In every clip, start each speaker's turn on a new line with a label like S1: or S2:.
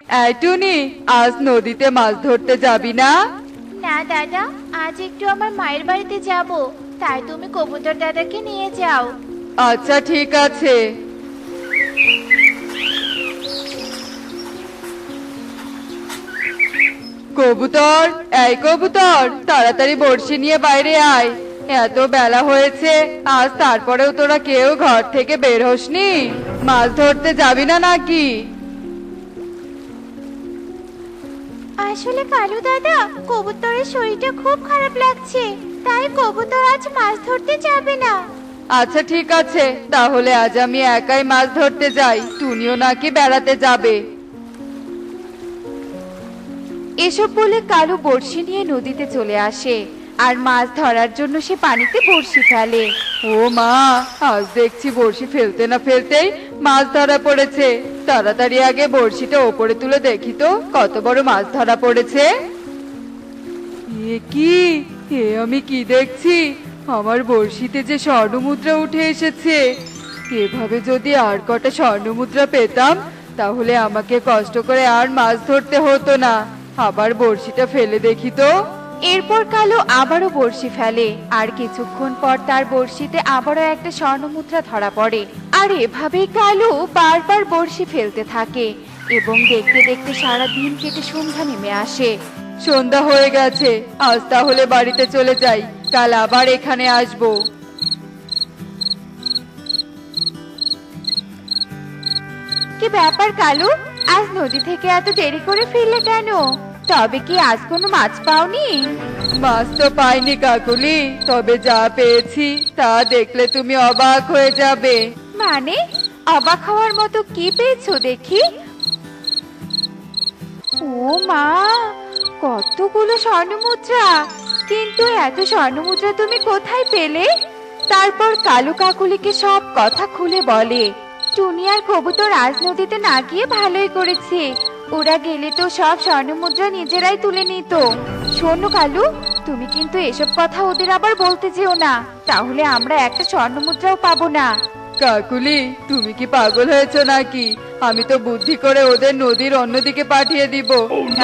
S1: এই টুনি, আজ নদীতে মাছ ধরতে যাবি না?
S2: না দাদা, আজ একটু আমার মায়ের বাড়িতে যাব, তাই তুমি কবুতর দাদাকে নিয়ে যাও।
S1: আচ্ছা ঠিক আছে। কবুতর, এই কবুতর, তাড়াতাড়ি বড়শি নিয়ে বাইরে আয়। এত বেলা হয়েছে, আজ তারপরেও তোরা কেউ ঘর থেকে বের হসনি? মাছ ধরতে যাবি না নাকি?
S2: আসলে কালু দাদা, কবুতরের শরীরটা খুব খারাপ লাগছে, তাই কবুতর আজ মাছ ধরতে যাবে না।
S1: আচ্ছা ঠিক আছে, তাহলে আজ আমি একাই মাছ ধরতে যাই, টুনিও নাকি বেড়াতে যাবে।
S3: এসব বলে কালু বড়শি নিয়ে নদীতে চলে আসে আর মাছ ধরার জন্য সে পানিতে বড়শি ফেলে।
S1: ও মা, আজ দেখছি বড়শি ফেলতে না ফেলতেই মাছ ধরা পড়েছে। তাড়াতাড়ি আগে বড়শিটা ওপরে তুলে দেখি তো কত বড় মাছ ধরা পড়েছে। এ কি, এ আমি কি দেখছি? আমার বড়শিতে যে স্বর্ণমুদ্রা উঠে এসেছে। এভাবে যদি আর কটা স্বর্ণমুদ্রা পেতাম, তাহলে আমাকে কষ্ট করে আর মাছ ধরতে হতো না। আবার বড়শিটা ফেলে দেখি তো।
S3: এরপর কালু আবারও বড়শি ফেলে আর কিছুক্ষণ পর তার বড়শিতে আবারও একটা স্বর্ণমুদ্রা ধরা পড়ে। আর এভাবেই কালু বারবার বড়শি ফেলতে থাকে এবং দেখতে দেখতে সারা দিন কেটে সন্ধ্যা নেমে আসে।
S1: সন্ধ্যা হয়ে গেছে, আজ তাহলে বাড়িতে চলে যাই, কাল আবার এখানে আসবো।
S3: কি ব্যাপার কালু, আজ নদী থেকে এত দেরি করে ফিরলে কেন? তবে কি আজ কোনো মাছ পাওনি?
S1: মাছ তো পাইনি কাকুলি, তবে যা পেয়েছি তা দেখলে তুমি অবাক হয়ে যাবে।
S3: মানে, অবাক হওয়ার মতো কি পেয়েছো দেখি? ও মা, কতগুলো স্বর্ণমুদ্রা! কিন্তু এত স্বর্ণমুদ্রা তুমি কোথায় পেলে? তারপর কালু কাকুলিকে সব কথা খুলে বলে। টুনি আর কবুতর আজ নদীতে না গিয়ে ভালোই করেছে, ওরা গেলে তো সব স্বর্ণমুদ্রা নিজেরাই তুলে নিত। শোনো কালু, তুমি কিন্তু এসব কথা ওদের আবার বলতে যেও না, তাহলে আমরা একটা স্বর্ণমুদ্রাও পাবো না।
S1: কাকুলি, তুমি কি পাগল হয়েছো নাকি? আমি তো বুদ্ধি করে ওদের নদীর অন্যদিকে পাঠিয়ে দিব।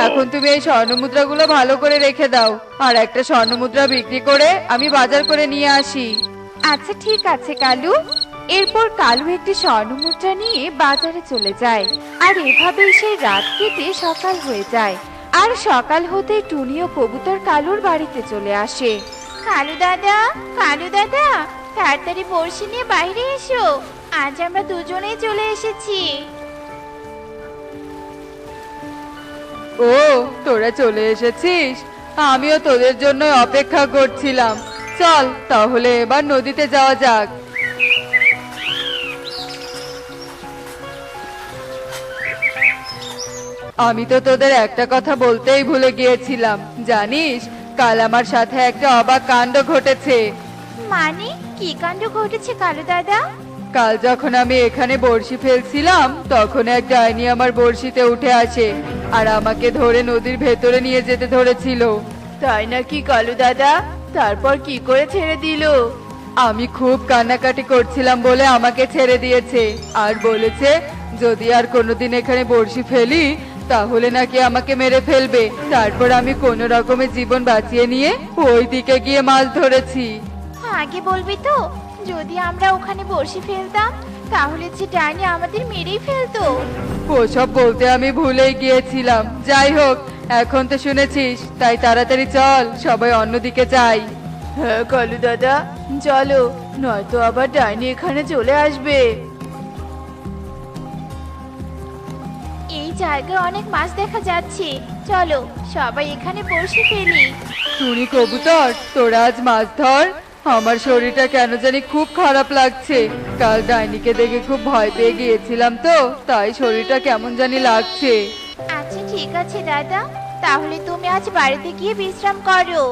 S1: এখন তুমি এই স্বর্ণমুদ্রাগুলো ভালো করে রেখে দাও, আর একটা স্বর্ণমুদ্রা বিক্রি করে আমি বাজার করে নিয়ে আসি।
S3: আচ্ছা ঠিক আছে কালু। এরপর কালু একটি স্বর্ণমুদ্রা নিয়ে বাজারে চলে যায় আর এভাবেই সেই রাত কেটে সকাল হয়ে যায়। আর সকাল হতেই টুনি ও কবুতর কালুর বাড়িতে চলে আসে।
S2: কালু দাদা, কালু দাদা, তাড়াতাড়ি বড়শি নিয়ে বাইরে এসো, আজ আমরা দুজনেই চলে এসেছি।
S1: ও, তোরা চলে এসেছিস? আমিও তোদের জন্য অপেক্ষা করছিলাম। চল তাহলে এবার নদীতে যাওয়া যাক। আমি তো তোদের একটা কথা বলতেই ভুলে গিয়েছিলাম, জানিস কাল আমার সাথে একটা অবাক কাণ্ড ঘটেছে।
S2: মানে, কি কাণ্ড ঘটেছে কালু দাদা?
S1: কাল যখন আমি এখানে বড়শি ফেলছিলাম, তখন এক ডাইনি আমার বড়শিতে উঠে আসে আর আমাকে ধরে নদীর ভেতরে নিয়ে যেতে ধরেছিল।
S3: তাই নাকি কালু দাদা? তারপর কি করে ছেড়ে দিল?
S1: আমি খুব কান্নাকাটি করছিলাম বলে আমাকে ছেড়ে দিয়েছে আর বলেছে যদি আর কোনোদিন এখানে বড়শি ফেলি তাহলে নাকি আমাকে মেরে ফেলবে। তারপর আমি কোনো রকমের জীবন বাঁচিয়ে নিয়ে ওই দিকে গিয়ে মাছ ধরেছি।
S2: আগে বলবি তো, যদি আমরা ওখানে বড়শি ফেলতাম তাহলে যে ডাইনি আমাদের মেরেই ফেলতো।
S1: ওসব বলতে আমি ভুলেই গিয়েছিলাম। যাই হোক, এখন তো শুনেছিস, তাই তাড়াতাড়ি চল সবাই অন্যদিকে যাই।
S3: হ্যাঁ কালু দাদা, চলো, নয়তো আবার ডাইনি এখানে চলে আসবে।
S2: এই জায়গায় অনেক মাছ দেখা যাচ্ছে, চলো সবাই এখানে বড়শি ফেলি।
S1: টুনি, কবুতর, তোরা আজ মাছ ধর। আমার শরীরটা কেন জানি খুব খারাপ লাগছে। কাল ডাইনিকে দেখে খুব ভয় পেয়ে গিয়েছিলাম, তো তাই শরীরটা কেমন জানি লাগছে।
S2: আচ্ছা ঠিক আছে দাদা, তাহলে তুমি আজ বাড়িতে গিয়ে বিশ্রাম করো।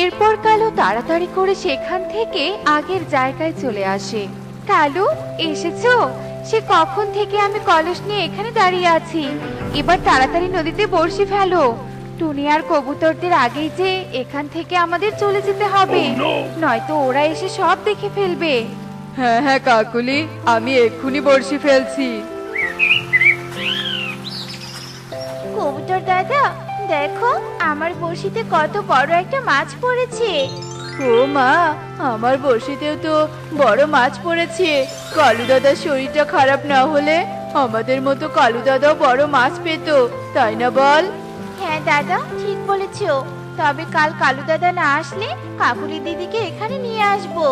S3: এরপর কালু তাড়াতাড়ি করে সেখান থেকে আগের জায়গায় চলে আসে। কালু, এসেছো? সে কখন থেকে আমি কলস নিয়ে এখানে দাঁড়িয়ে আছি। এবার তাড়াতাড়ি নদীতে বড়শি ফেলো। টুনি আর কবুতরদের আগেই যে এখান থেকে আমাদের চলে যেতে হবে, নয়তো ওরা এসে সব দেখে ফেলবে।
S1: হ্যাঁ হ্যাঁ কাকুলি, আমি এক্ষুনি বড়শি ফেলছি।
S2: কবুতর দাদা, দেখো আমার বড়শিতে কত বড় একটা মাছ পড়েছে।
S1: ও মা, আমার বড়শিতেও তো বড় মাছ পড়েছে। কালু দাদার শরীরটা খারাপ না হলে আমাদের মতো কালু দাদাও বড় মাছ পেতো, তাই না বল?
S2: হ্যাঁ দাদা, ঠিক বলেছো। তবে কাল কালু দাদা না আসলে কাকুলি দিদিকে এখানে নিয়ে আসবো।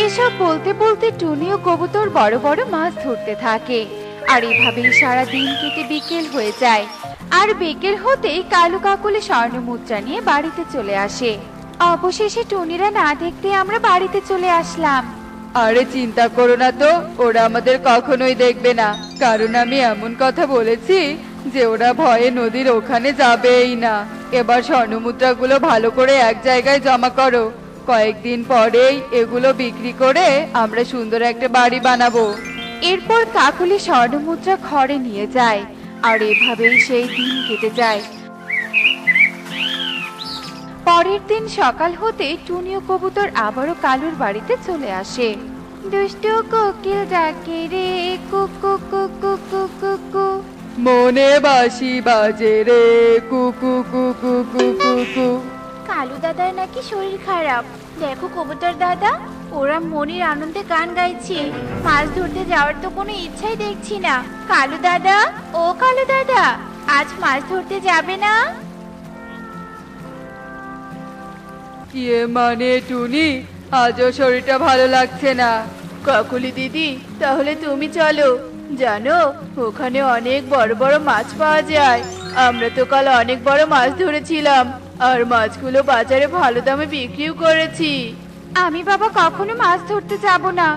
S3: এসব বলতে বলতে টুনি ও কবুতর বড় বড় মাছ ধরতে থাকে। আর এভাবেই সারা দিন কেটে বিকেল হয়ে যায়। আর বিকেল হতেই কালু কাকুলি স্বর্ণ মুদ্রা নিয়ে বাড়িতে চলে আসে। অবশেষে টুনিরা না দেখতে আমরা বাড়িতে চলে আসলাম।
S1: আরে চিন্তা করো না তো, ওরা আমাদের কখনোই দেখবে না, কারণ আমি এমন কথা বলেছি যে ওরা ভয়ে নদীর ওখানে যাবেই না। এবার স্বর্ণমুদ্রাগুলো ভালো করে এক জায়গায় জমা করো, কয়েকদিন পরেই এগুলো বিক্রি করে আমরা সুন্দর একটা বাড়ি বানাবো।
S3: এরপর কাকুলি স্বর্ণ মুদ্রা ঘরে নিয়ে যায়। আর এভাবেই সেই দিন কেটে যায়। পরের দিন সকাল হতে টুনি ও কবুতর আবারও কালুর বাড়িতে চলে আসে। দুষ্টু কোকিল ডাকে রে কুকু কুকু কুকু কু।
S1: মনে বাঁশি বাজে রে কুকু কুকু কুকু কু।
S2: কালু দাদার নাকি শরীর খারাপ। দেখো কবুতর দাদা, ওরা মনির আনন্দে গান গাইছে। মাছ ধরতে যাওয়ার তো কোনো ইচ্ছাই দেখছি না। কালু দাদা, ও কালু দাদা, আজ মাছ ধরতে যাবে না?
S1: কি মানে টুনি, আজও শরীরটা ভালো লাগছে না। কাকুলি দিদি, তাহলে তুমি চলো। জানো, ওখানে অনেক বড় বড় মাছ পাওয়া যায়। আমরা তো কাল অনেক বড় মাছ ধরেছিলাম, আর মাছগুলো বাজারে ভালো দামে বিক্রিও করেছি।
S3: আমি বাবা কখনো মাছ ধরতে যাব না।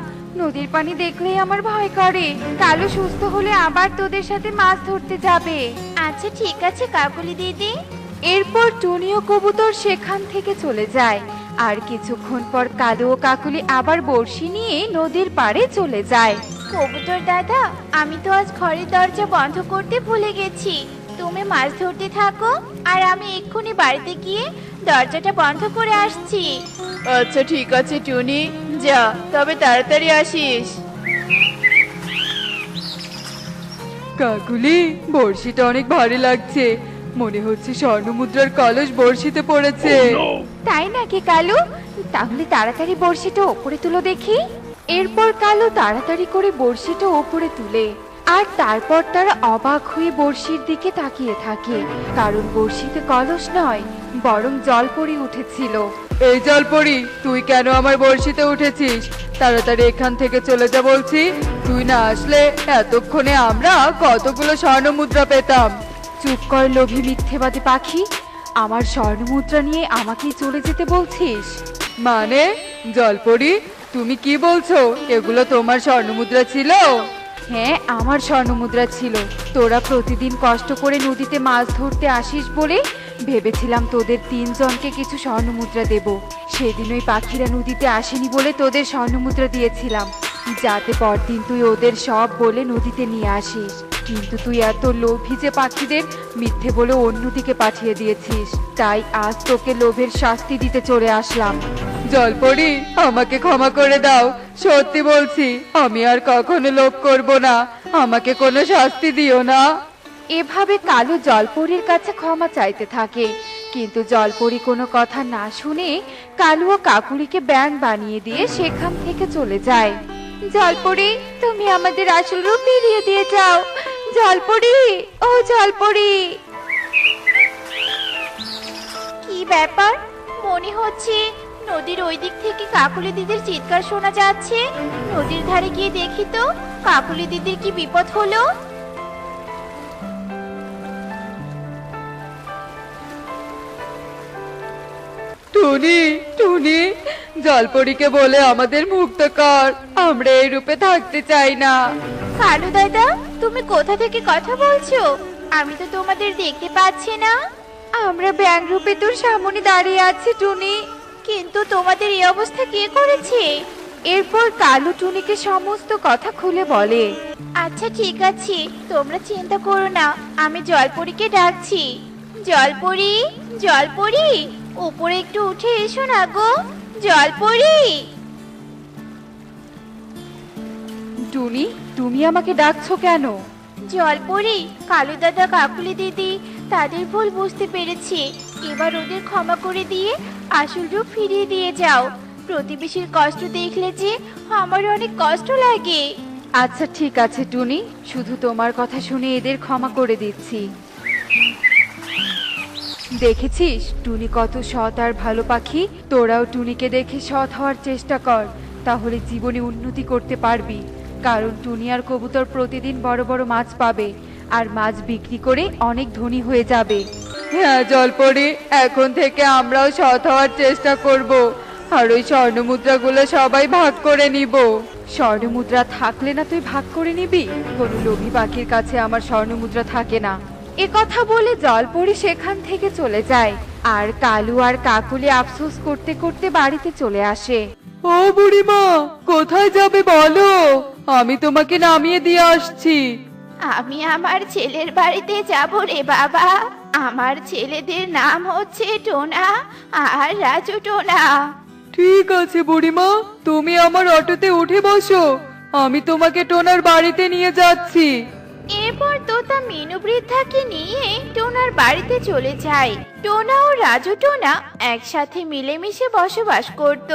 S3: নদীর পানি দেখলেই আমার ভয় করে। কালু সুস্থ হলে আবার তোদের সাথে মাছ ধরতে যাবে।
S2: আচ্ছা ঠিক আছে কাকুলি দিদি।
S3: এরপর টুনি ও কবুতর সেখান থেকে চলে যায়। আর কিছুক্ষণ পর কালু ও কাকুলি আবার বড়শি নিয়ে নদীর পাড়ে চলে যায়।
S2: কবুতর দাদা, আমি তো আজ ঘরের দরজা বন্ধ করতে ভুলে গেছি। তুমি মাছ ধরতে থাকো, আর আমি এক্ষুনি বাড়িতে গিয়ে দরজাটা বন্ধ করে আসছি।
S1: আচ্ছা ঠিক আছে টুনি, যা, তবে তাড়াতাড়ি আসিস। কাকুলি, বড়শিটা অনেক ভারী লাগছে। মনে হচ্ছে স্বর্ণমুদ্রার কলস বড়শিতে পড়েছে।
S3: তাই নাকি কালু? তাহলে তাড়াতাড়ি বড়শিটা ওপরে তুলো দেখি। এরপর কালু তাড়াতাড়ি করে বড়শিটা ওপরে তুলে। আর তারপর তারা অবাক হয়ে বড়শির দিকে তাকিয়ে থাকে, কারণ বড়শিতে কলস নয়, বরং জলপরি উঠেছিল।
S1: এই জলপরি, তুই কেন আমার বড়শিতে উঠেছিস? তাড়াতাড়ি এখান থেকে চলে যা বলছি। তুই না আসলে এতক্ষণে আমরা কতগুলো স্বর্ণমুদ্রা পেতাম।
S3: চুপ কর লোভী মিথ্যেবাদী পাখি, আমার স্বর্ণমুদ্রা নিয়ে আমাকেই চলে যেতে বলছিস?
S1: মানে, জলপরি, তুমি কি বলছো? এগুলো তোমার স্বর্ণমুদ্রা ছিল?
S3: হ্যাঁ, আমার স্বর্ণমুদ্রা ছিল। তোরা প্রতিদিন কষ্ট করে নদীতে মাছ ধরতে আসিস বলে ভেবেছিলাম তোদের তিনজনকে কিছু স্বর্ণমুদ্রা দেব। সেদিন ওই পাখিরা নদীতে আসেনি বলে তোদের স্বর্ণমুদ্রা দিয়েছিলাম, যাতে পরদিন তুই ওদের সব বলে নদীতে নিয়ে আসিস। কিন্তু তুই এত লোভী যে পাখিদের মিথ্যে বলে অন্যদিকে পাঠিয়ে দিয়েছিস। তাই আজ তোকে লোভের শাস্তি দিতে চলে আসলাম।
S1: জলপরি, আমাকে ক্ষমা করে দাও। সত্যি বলছি, আমি আর কখনো লোভ করব না। আমাকে কোনো শাস্তি দিও না।
S3: এভাবে কালু জলপরীর কাছে ক্ষমা চাইতে থাকে, কিন্তু জলপরি কোনো কথা না শুনে কালু ও কাকুলিকে ব্যাঙ বানিয়ে দিয়ে সেখান থেকে চলে যায়। জলপরি, তুমি আমাদের আসল রূপ ফিরিয়ে দিয়ে যাও। জলপরি, ও জলপরি।
S2: কি ব্যাপার? মনে হচ্ছে নদীর ওই দিক থেকে কাকুলি দিদির চিৎকার শোনা যাচ্ছে। নদীর ধারে গিয়ে দেখি তো কাকুলি দিদির কি বিপদ হলো।
S1: টুনি, টুনি, জলপরীকে বলে আমাদের মুক্ত কর। আমরা এই রূপে থাকতে চাই না।
S2: কালু দাদা, তুমি কোথা থেকে কথা বলছো? আমি তো তোমাদের দেখতে পাচ্ছি না।
S3: আমরা ব্যাঙ রূপে তোর সামনে দাঁড়িয়ে আছি টুনি।
S2: কিন্তু তোমাদের এই অবস্থা কে করেছে?
S3: এরপর কালু টুনিকে সমস্ত কথা খুলে বলে।
S2: আচ্ছা ঠিক আছে, তোমরা চিন্তা করো না, আমি জলপরীকে ডাকছি। জলপরি, জলপরি, উপরে একটু উঠে এসো না গো। জলপরি।
S3: টুনি, তুমি আমাকে ডাকছো কেন?
S2: জলপরি, কালু দাদা কাকুলি দিদি তাদের ভুল বুঝতে পেরেছি। এবার ওদের ক্ষমা করে দিয়ে আসল রূপ ফিরিয়ে দিয়ে যাও। প্রতিবেশীর কষ্ট দেখলে যে আমার অনেক কষ্ট লাগে।
S3: আচ্ছা ঠিক আছে টুনি, শুধু তোমার কথা শুনে এদের ক্ষমা করে দিচ্ছি। দেখেছিস টুনি কত সৎ আর ভালো পাখি। তোরাও টুনিকে দেখে সৎ হওয়ার চেষ্টা কর, তাহলে জীবনে উন্নতি করতে পারবি। কারণ টুনি আর কবুতর প্রতিদিন বড় বড় মাছ পাবে, আর মাছ বিক্রি করে অনেক ধনী হয়ে যাবে।
S1: হ্যাঁ জলপরি, এখন থেকে আমরাও সৎ হওয়ার চেষ্টা করব, আর ওই স্বর্ণমুদ্রাগুলো সবাই ভাগ করে নিব।
S3: স্বর্ণমুদ্রা থাকলে না তুই ভাগ করে নিবি? কোনো লোভী পাখির কাছে আমার স্বর্ণমুদ্রা থাকে না। এ কথা বলে জলপরি সেখান থেকে চলে যায়, আর কালু আর কাকুলি আফসোস করতে করতে বাড়িতে চলে আসে।
S1: ও বুড়িমা, কোথায় যাবে বলো, আমি তোমাকে নামিয়ে দিয়ে আসছি।
S2: আমি আমার ছেলের বাড়িতে যাব রে বাবা। আমার ছেলেদের নাম হচ্ছে টোনা আর রাজু টোনা।
S1: ঠিক আছে বুড়িমা, তুমি আমার অটোতে উঠে বসো, আমি তোমাকে টোনার বাড়িতে নিয়ে যাচ্ছি।
S2: এরপর তোতা মিনু বৃদ্ধাকে নিয়ে টোনার বাড়িতে চলে যায়। টোনা ও রাজু টোনা একসাথে মিলেমিশে বসবাস করত,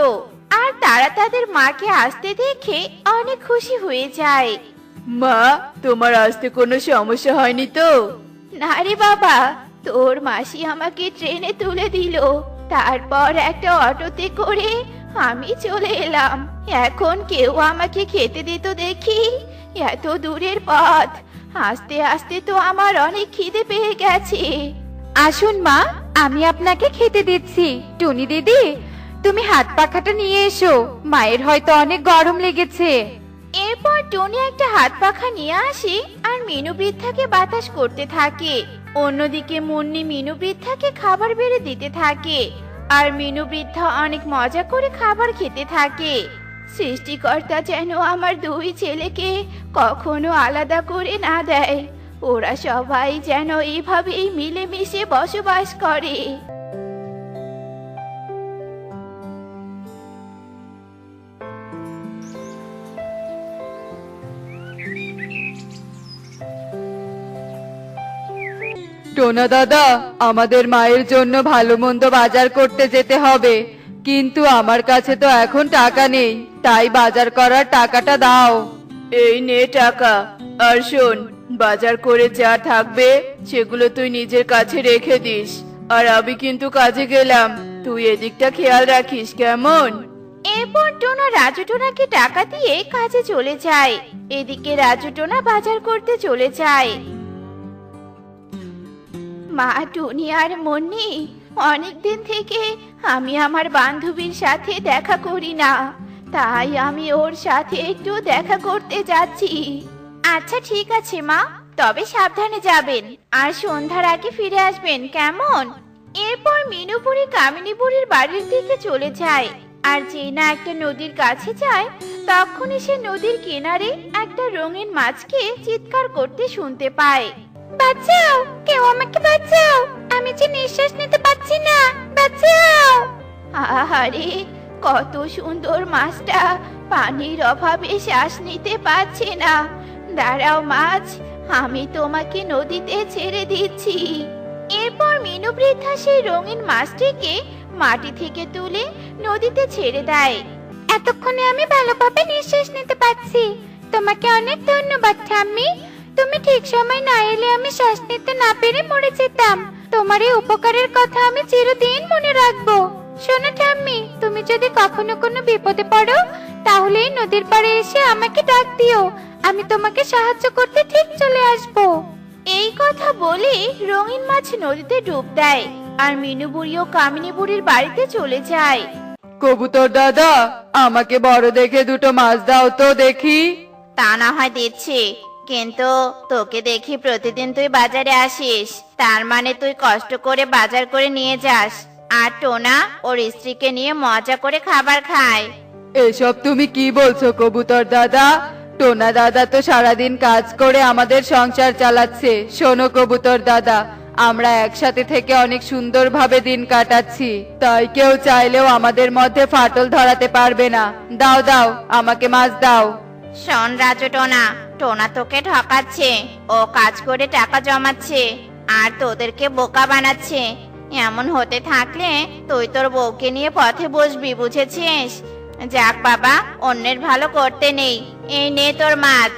S2: আর তারা তাদের মাকে আসতে দেখে অনেক খুশি হয়ে যায়।
S1: মা, তোমার আসতে কোনো সমস্যা হয়নি তো?
S2: না রে বাবা, তোর মাসি আমাকে ট্রেনে তুলে দিল, তারপর একটা অটোতে করে আমি চলে এলাম। এখন কেউ আমাকে খেতে দিত দেখি, এত দূরের পথ আস্তে আস্তে তো আমার অনেক খিদে পেয়ে গেছে।
S3: আসুন মা, আমি আপনাকে খেতে দিচ্ছি। টুনি দিদি, তুমি হাত পাখাটা নিয়ে এসো, মায়ের হয়তো অনেক গরম লেগেছে।
S2: এরপর টনি একটা হাত পাখা নিয়ে আসে আর মিনু বৃদ্ধাকে বাতাস করতে থাকে। অন্যদিকে মুন্নি মিনু বৃদ্ধাকে খাবার বেড়ে দিতে থাকে, আর মিনু বৃদ্ধা অনেক মজা করে খাবার খেতে থাকে। সৃষ্টিকর্তা যেন আমার দুই ছেলেকে কখনো আলাদা করে না দেয়, ওরা সবাই যেন এইভাবেই মিলেমিশে বসবাস করে।
S1: টোনা দাদা, আমাদের মায়ের জন্য ভালো মন্দ বাজার করতে যেতে হবে, কিন্তু আমার কাছে তো এখন টাকা নেই, তাই বাজার করার টাকাটা দাও। এই নে টাকা, আর শোন, বাজার করে যা থাকবে সেগুলো তুই নিজের কাছে রেখে দিস, আর আমি কিন্তু কাজে গেলাম, তুই এদিকটা খেয়াল রাখিস কেমন?
S2: এরপর টোনা রাজু টোনাকে টাকা দিয়ে কাজে চলে যায়। এদিকে রাজু টোনা বাজার করতে চলে যায়। মা, টুনি আর মুন্নি, অনেকদিন থেকে আমি আমার বান্ধবীর সাথে দেখা করি না, তাই আমি ওর সাথে একটু দেখা করতে যাচ্ছি। আচ্ছা ঠিক আছে মা, তবে সাবধানে যাবেন, আর সন্ধ্যার আগে ফিরে আসবেন কেমন? এরপর মিনু বুড়ি কামিনী বুড়ির বাড়ির দিকে চলে যায়, আর যেই না একটা নদীর কাছে যায়, তখনই সে নদীর কিনারে একটা রঙিন মাছকে চিৎকার করতে শুনতে পায়। বাঁচাও, কেউ আমাকে বাঁচাও, আমি যে নিঃশ্বাস নিতে পারছি না, বাঁচাও। আহারে, কত সুন্দর মাছটা পানির অভাবে শ্বাস নিতে পারছে না। দাঁড়াও মাছ, আমি তোমাকে নদীতে ছেড়ে দিচ্ছি। এরপর মিনু বৃদ্ধা সেই রঙিন মাছটিকে মাটি থেকে তুলে নদীতে ছেড়ে দেয়। এতক্ষণে আমি ভালোভাবে নিঃশ্বাস নিতে পারছি, তোমাকে অনেক ধন্যবাদ ঠাম্মি। তুমি ঠিক সময় না এলে আমি শ্বাস নিতে না পেরে মরে যেতাম। তোমার এই উপকারের কথা আমি চিরদিন মনে রাখবো। শোনো ঠাম্মি, তুমি যদি কখনো কোনো বিপদে পড়ো, তাহলে এই নদীর পাড়ে এসে আমাকে ডাক দিও, আমি তোমাকে সাহায্য করতে ঠিক চলে আসবো। এই কথা বলে রঙিন মাছ নদীতে ডুব দেয়, আর মিনু বুড়ি ও কামিনী বুড়ির বাড়িতে চলে যায়।
S1: কবুতর দাদা, আমাকে বড় দেখে দুটো মাছ দাও তো দেখি।
S2: তা না হয় দিচ্ছি, কিন্তু তোকে দেখি প্রতিদিন তুই বাজারে আসিস, তার মানে তুই কষ্ট করে বাজার করে নিয়ে যাস, আর টোনা ওর স্ত্রীকে নিয়ে মজা করে খাবার খায়।
S1: এসব তুমি কি বলছো কবুতর দাদা? টোনা দাদা তো সারাদিন কাজ করে আমাদের সংসার চালাচ্ছে। শোনো কবুতর দাদা, আমরা একসাথে থেকে অনেক সুন্দরভাবে দিন কাটাচ্ছি, তাই কেউ চাইলেও আমাদের মধ্যে ফাটল ধরাতে পারবে না। দাও দাও, আমাকে মাছ দাও।
S2: শোন রাজু, টোনা টোনা তোকে ঠকাচ্ছে, ও কাজ করে টাকা জমাচ্ছে, আর তোদেরকে বোকা বানাচ্ছে। এমন হতে থাকলে তুই তোর বউকে নিয়ে পথে বসবি, বুঝেছিস? যাক বাবা, অন্যের ভালো করতে নেই। এই নে তোর মাছ।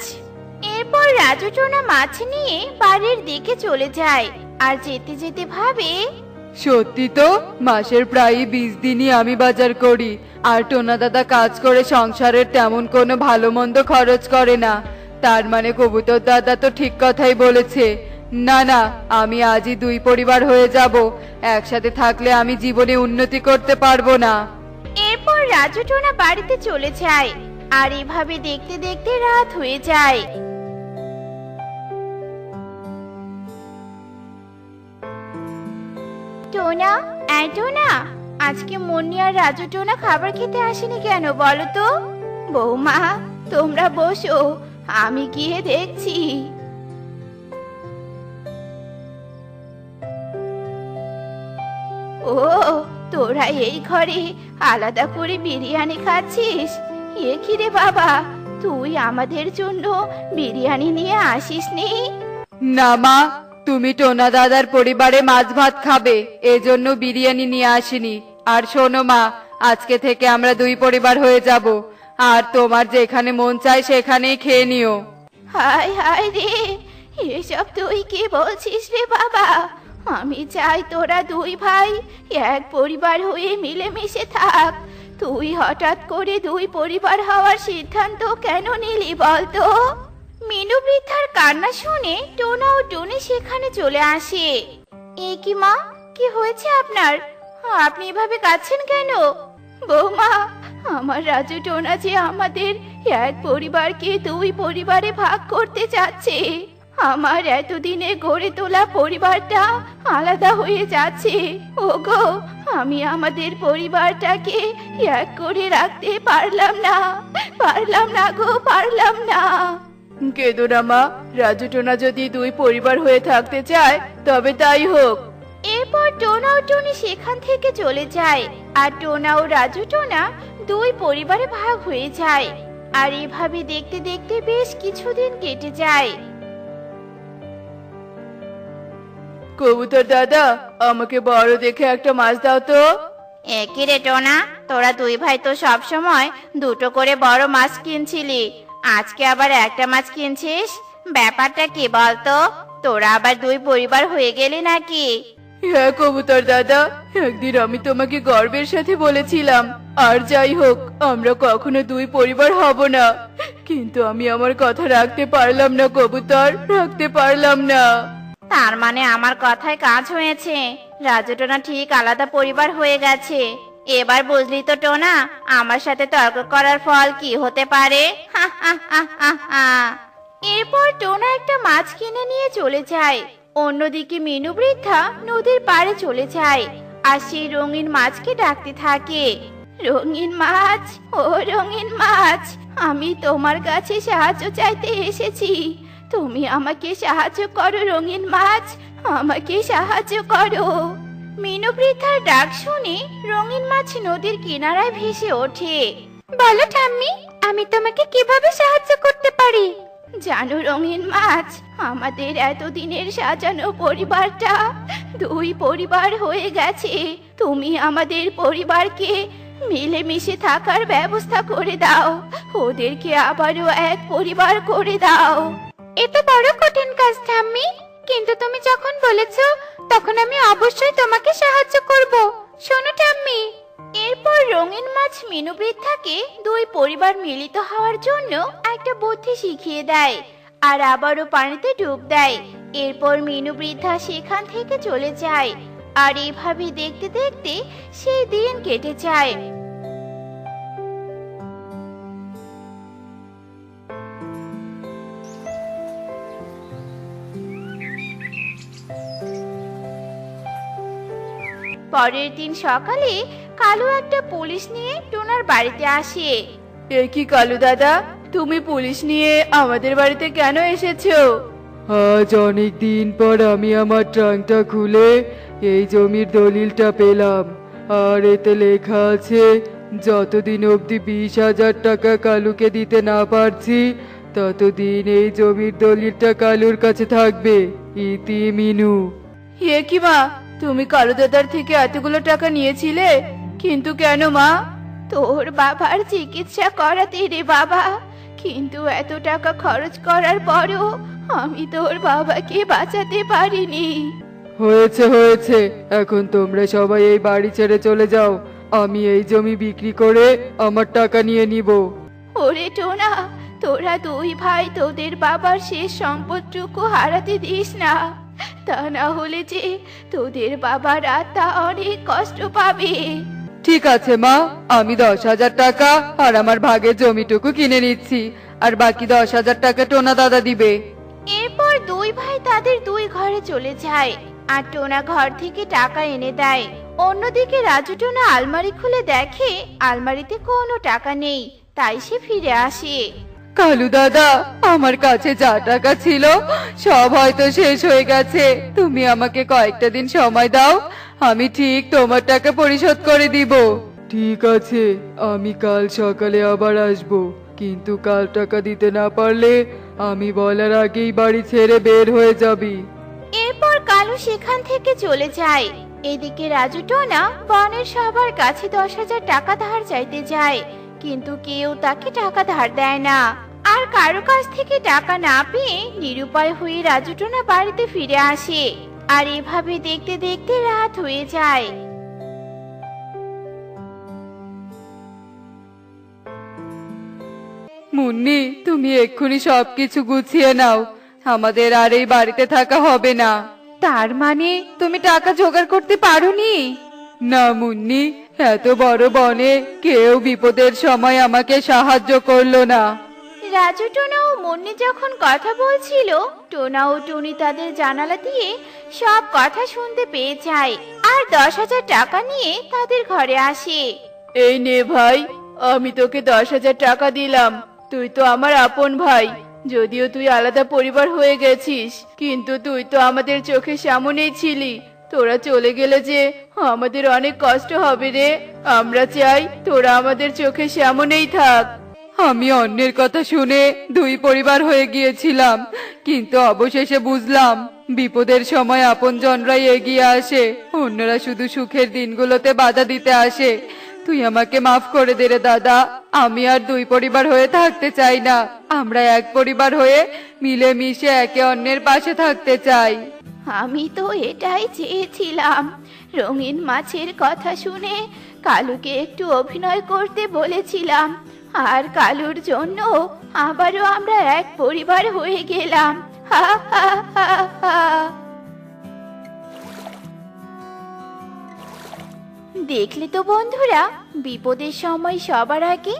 S2: এরপর রাজু টোনা মাছ নিয়ে বাড়ির দিকে চলে যায় আর যেতে যেতে ভাবে,
S1: সত্যি তো, মাসের প্রায় 20 দিনই আমি বাজার করি, আর টোনা দাদা কাজ করে সংসারের তেমন কোনো ভালো মন্দ খরচ করে না। তার মানে কবুতর দাদা তো ঠিক কথাই বলেছে। না না, আমি আজই 2 পরিবার হয়ে যাব। একসাথে থাকলে আমি জীবনে উন্নতি করতে পারবো না।
S2: এরপর রাজু টোনা বাড়িতে চলে যায় আর এভাবে দেখতে দেখতে রাত হয়ে যায়। টোনা, এই টোনা, আজকে মুন্নি আর রাজু টোনা খাবার খেতে আসেনি কেন বলো তো? বৌমা, তোমরা বসো, আমি গিয়ে দেখছি। ও, তোরা এই ঘরে আলাদা করে বিরিয়ানি খাচ্ছিস? এ কি রে বাবা, তুই আমাদের জন্য বিরিয়ানি নিয়ে আসিসনি?
S1: না মা, তুমি টোনা দাদার পরিবারে মাছ ভাত খাবে, এজন্য বিরিয়ানি নিয়ে আসিনি। আর শোনো মা, আজকে থেকে আমরা 2 পরিবার হয়ে যাব, আর তোমার যেখানে মন চায় সেখানেই খেয়ে নিও।
S2: হায় হায় রে, এসব তুই কি বলছিস রে বাবা? আমি চাই তোরা 2 ভাই এক পরিবার হয়ে মিলেমিশে থাক। তুই হঠাৎ করে 2 পরিবার হওয়ার সিদ্ধান্ত কেন নিলি বলতো? মিনু বৃদ্ধার কান্না শুনে টোনা ও টুনি সেখানে চলে আসে। এ কি মা, কি হয়েছে আপনার? আপনি এভাবে কাঁদছেন কেন? বৌমা, আমার রাজু টোনা যে আমাদের এক পরিবারকে 2 পরিবারে ভাগ করতে চাচ্ছে। আমার এতদিনে গড়ে তোলা পরিবারটা আলাদা হয়ে যাচ্ছে। ওগো, আমি আমাদের পরিবারটাকে এক করে রাখতে পারলাম না গো, পারলাম না।
S1: কেঁদো না মা, রাজু টোনা যদি 2 পরিবার হয়ে থাকতে চায় তবে তাই হোক।
S2: এরপর টোনা ও টুনি সেখান থেকে চলে যায় আর টোনা ও রাজু টোনা 2 পরিবারে ভাগ হয়ে যায়। আর এভাবে দেখতে দেখতে বেশ কিছুদিন কেটে যায়।
S1: কবুতর দাদা, আমাকে বড় দেখে একটা মাছ দাও তো।
S2: একই রে টোনা, তোরা 2 ভাই তো সব সময় 2টো করে বড় মাছ কিনছিলি, আজকে আবার একটা মাছ কিনছিস? ব্যাপারটা কি বলতো? তোরা আবার 2 পরিবার হয়ে গেলি নাকি?
S1: হ্যাঁ কবুতর দাদা, একদিন আমি তোমাকে গর্বের সাথে বলেছিলাম, আর যাই হোক, আমরা কখনো 2 পরিবার হব না। কিন্তু আমি আমার কথা রাখতে পারলাম না কবুতর, রাখতে পারলাম না।
S2: তার মানে আমার কথায় কাজ হয়েছে, রাজু টোনা ঠিক আলাদা পরিবার হয়ে গেছে। এবার বুঝলি তো টোনা, আমার সাথে তর্ক করার ফল কি হতে পারে? হা হা হা হা হা। এরপর টোনা একটা মাছ কিনে নিয়ে চলে যায়। অন্যদিকে মিনু বৃদ্ধা নদীর পাড়ে চলে যায় আর সেই রঙিন মাছকে ডাকতে থাকে। রঙিন মাছ, ও রঙিন মাছ, আমি তোমার কাছে সাহায্য চাইতে এসেছি। তুমি আমাকে সাহায্য করো রঙিন মাছ, আমাকে সাহায্য করো। মিনু বৃদ্ধার ডাক শুনে রঙিন মাছ নদীর কিনারায় ভেসে ওঠে। বলো ঠাম্মি, আমি তোমাকে কিভাবে সাহায্য করতে পারি? জানো রঙিন মাছ, আমাদের এতদিনের সাজানো পরিবারটা 2 পরিবার হয়ে গেছে। তুমি আমাদের পরিবারকে মিলেমিশে থাকার ব্যবস্থা করে দাও, ওদেরকে আবারও এক পরিবার করে দাও। এ তো বড় কঠিন কাজ ঠাম্মি, কিন্তু তুমি যখন বলেছো তখন আমি অবশ্যই তোমাকে সাহায্য করব। শোনো ঠাম্মি। এরপর রঙিন মাছ মিনু বৃদ্ধাকে 2 পরিবার মিলিত হওয়ার জন্য একটা বুদ্ধি শিখিয়ে দেয় আর আবারও পানিতে ডুব দেয়। এরপর মিনু বৃদ্ধা সেখান থেকে চলে যায় আর এভাবে দেখতে দেখতে সেই দিন কেটে যায়। পরের দিন সকালে কালু একটা পুলিশ নিয়ে টোনার বাড়িতে আসে।
S1: এ কি কালু দাদা, তুমি পুলিশ নিয়ে আমাদের বাড়িতে কেন এসেছো? আজ অনেক দিন পর আমি আমার ট্রাঙ্কটা খুলে এই জমির দলিলটা পেলাম, আর এতে লেখা আছে যতদিন অবধি 20,000 টাকা কালুকে দিতে না পারছি ততদিন এই জমির দলিলটা কালুর কাছে থাকবে। ইতি মিনু। এ কি মা, তুমি কালু দাদার থেকে এতগুলো টাকা নিয়েছিলে, কিন্তু কেন মা?
S2: তোর বাবার চিকিৎসা করাতে রে বাবা, কিন্তু এত টাকা খরচ করার পরেও আমি তোর বাবাকে বাঁচাতে পারিনি।
S1: হয়েছে হয়েছে, এখন তোমরা সবাই এই বাড়ি ছেড়ে চলে যাও। আমি এই জমি বিক্রি করে আমার টাকা নিয়ে নিব।
S2: ওরে টোনা, তোরা দুই ভাই তোদের বাবার শেষ সম্পদটুকু হারাতে দিস না, তা না হলে যে তোদের বাবার আত্মা অনেক কষ্ট পাবে।
S1: ঠিক আছে মা, আমি 10,000 টাকা আর আমার ভাগের জমিটুকু কিনে নিচ্ছি, আর বাকি 10,000 টাকা টোনা দাদা দিবে।
S2: এরপর দুই ভাই তাদের দুই ঘরে চলে যায়, আর টোনা ঘর থেকে টাকা এনে দেয়। অন্যদিকে রাজু টোনা আলমারি খুলে দেখে আলমারিতে কোনো টাকা নেই, তাই সে ফিরে আসে।
S1: কালু দাদা, আমার কাছে যা টাকা ছিল সব হয়তো শেষ হয়ে গেছে। তুমি আমাকে কয়েকটা দিন সময় দাও, আমি ঠিক তোমার টাকা পরিশোধ করে দিব। ঠিক আছে, আমি কাল সকালে আবার আসব, কিন্তু কাল টাকা দিতে না পারলে আমি বলার আগেই বাড়ি ছেড়ে বের হয়ে যাবি।
S2: এরপর কালু সেখান থেকে চলে যায়। এদিকে রাজু টোনা বনের সবার কাছে 10,000 টাকা ধার চাইতে যায়, কিন্তু কেউ তাকে টাকা ধার দেয় না। আর কারো কাছ থেকে টাকা না পেয়ে নিরুপায় হয়ে রাজু টোনা বাড়িতে ফিরে আসে। আর এভাবে দেখতে দেখতে রাত হয়ে যায়।
S1: মুন্নি, তুমি এক্ষুনি সবকিছু গুছিয়ে নাও, আমাদের আর এই বাড়িতে থাকা হবে না।
S3: তার মানে তুমি টাকা জোগাড় করতে পারোনি?
S1: না মুন্নি, এত বড় বনে কেউ বিপদের সময় আমাকে সাহায্য করলো না।
S2: রাজু টোনা ও মুন্নি যখন কথা বলছিল, টোনা ও টুনি তাদের জানালা দিয়ে সব কথা শুনতে পেয়ে যায়, আর 10,000 টাকা নিয়ে তাদের ঘরে আসে।
S1: এই নে ভাই, আমি তোকে 10,000 টাকা দিলাম। তুই তো আমার আপন ভাই, যদিও তুই আলাদা পরিবার হয়ে গেছিস, কিন্তু তুই তো আমাদের চোখের সামনেই ছিলি। তোরা চলে গেলে যে আমাদের অনেক কষ্ট হবে রে। আমরা চাই তোরা আমাদের চোখের সামনেই থাক। আমি অন্যের কথা শুনে দুই পরিবার হয়ে গিয়েছিলাম, কিন্তু অবশেষে বুঝলাম বিপদের সময় আপনজনরাই এগিয়ে আসে, অন্যরা শুধু সুখের দিনগুলোতে বাধা দিতে আসে। তুই আমাকে মাফ করে দে রে দাদা, আমি আর দুই পরিবার হয়ে থাকতে চাই না। আমরা এক পরিবার হয়ে মিলেমিশে একে অন্যের পাশে থাকতে চাই।
S2: আমি তো এটাই চেয়েছিলাম। রঙিন মাছের কথা শুনে কালুকে একটু অভিনয় করতে বলেছিলাম, আর কালুর জন্য আবারও আমরা এক পরিবার হয়ে গেলাম। হা হা হা হা। দেখলে তো বন্ধুরা, বিপদের সময় সবার আগে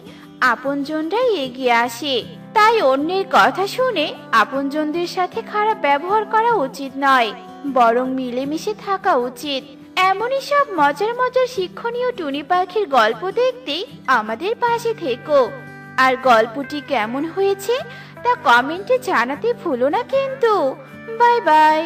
S2: আপনজনরাই এগিয়ে আসে। তাই অন্যের কথা শুনে আপনজনদের সাথে খারাপ ব্যবহার করা উচিত নয়, বরং মিলেমিশে থাকা উচিত। এমনই সব মজার মজার শিক্ষণীয় টুনি পাখির গল্প দেখতে আমাদের পাশে থেকো। আর গল্পটি কেমন হয়েছে তা কমেন্টে জানাতে ভুলো না কিন্তু। Bye bye.